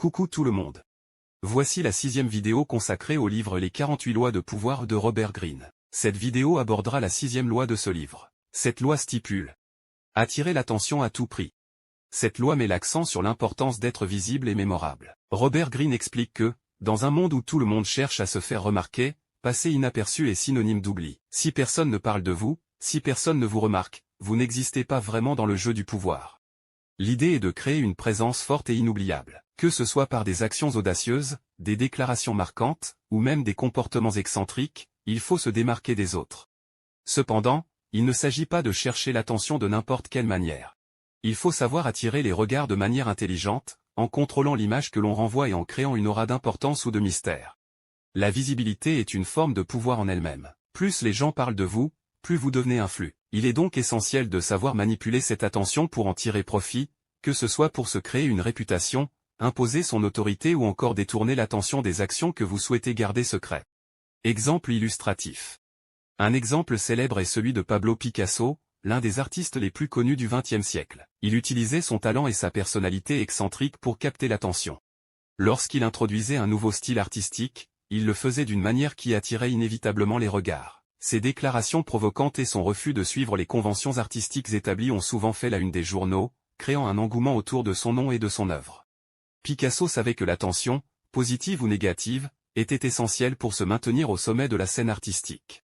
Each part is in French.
Coucou tout le monde. Voici la 6e vidéo consacrée au livre Les 48 lois de pouvoir de Robert Greene. Cette vidéo abordera la 6e loi de ce livre. Cette loi stipule: attirer l'attention à tout prix. Cette loi met l'accent sur l'importance d'être visible et mémorable. Robert Greene explique que, dans un monde où tout le monde cherche à se faire remarquer, passer inaperçu est synonyme d'oubli. Si personne ne parle de vous, si personne ne vous remarque, vous n'existez pas vraiment dans le jeu du pouvoir. L'idée est de créer une présence forte et inoubliable, que ce soit par des actions audacieuses, des déclarations marquantes, ou même des comportements excentriques, il faut se démarquer des autres. Cependant, il ne s'agit pas de chercher l'attention de n'importe quelle manière. Il faut savoir attirer les regards de manière intelligente, en contrôlant l'image que l'on renvoie et en créant une aura d'importance ou de mystère. La visibilité est une forme de pouvoir en elle-même. Plus les gens parlent de vous, plus vous devenez influent. Il est donc essentiel de savoir manipuler cette attention pour en tirer profit, que ce soit pour se créer une réputation, imposer son autorité ou encore détourner l'attention des actions que vous souhaitez garder secrètes. Exemple illustratif. Un exemple célèbre est celui de Pablo Picasso, l'un des artistes les plus connus du XXe siècle. Il utilisait son talent et sa personnalité excentrique pour capter l'attention. Lorsqu'il introduisait un nouveau style artistique, il le faisait d'une manière qui attirait inévitablement les regards. Ses déclarations provocantes et son refus de suivre les conventions artistiques établies ont souvent fait la une des journaux, créant un engouement autour de son nom et de son œuvre. Picasso savait que l'attention, positive ou négative, était essentielle pour se maintenir au sommet de la scène artistique.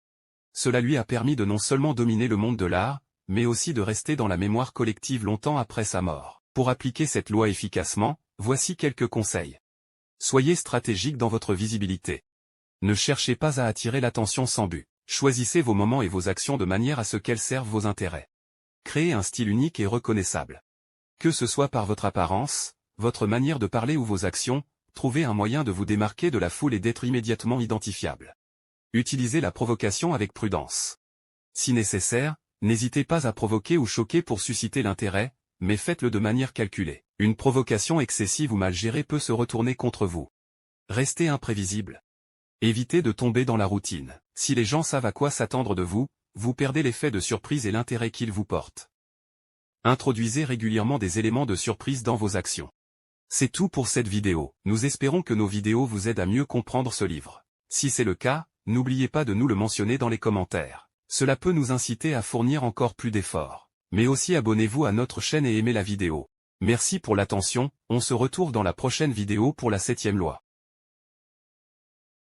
Cela lui a permis de non seulement dominer le monde de l'art, mais aussi de rester dans la mémoire collective longtemps après sa mort. Pour appliquer cette loi efficacement, voici quelques conseils. Soyez stratégique dans votre visibilité. Ne cherchez pas à attirer l'attention sans but. Choisissez vos moments et vos actions de manière à ce qu'elles servent vos intérêts. Créez un style unique et reconnaissable. Que ce soit par votre apparence, votre manière de parler ou vos actions, trouvez un moyen de vous démarquer de la foule et d'être immédiatement identifiable. Utilisez la provocation avec prudence. Si nécessaire, n'hésitez pas à provoquer ou choquer pour susciter l'intérêt, mais faites-le de manière calculée. Une provocation excessive ou mal gérée peut se retourner contre vous. Restez imprévisible. Évitez de tomber dans la routine. Si les gens savent à quoi s'attendre de vous, vous perdez l'effet de surprise et l'intérêt qu'ils vous portent. Introduisez régulièrement des éléments de surprise dans vos actions. C'est tout pour cette vidéo. Nous espérons que nos vidéos vous aident à mieux comprendre ce livre. Si c'est le cas, n'oubliez pas de nous le mentionner dans les commentaires. Cela peut nous inciter à fournir encore plus d'efforts. Mais aussi abonnez-vous à notre chaîne et aimez la vidéo. Merci pour l'attention, on se retrouve dans la prochaine vidéo pour la 7e loi.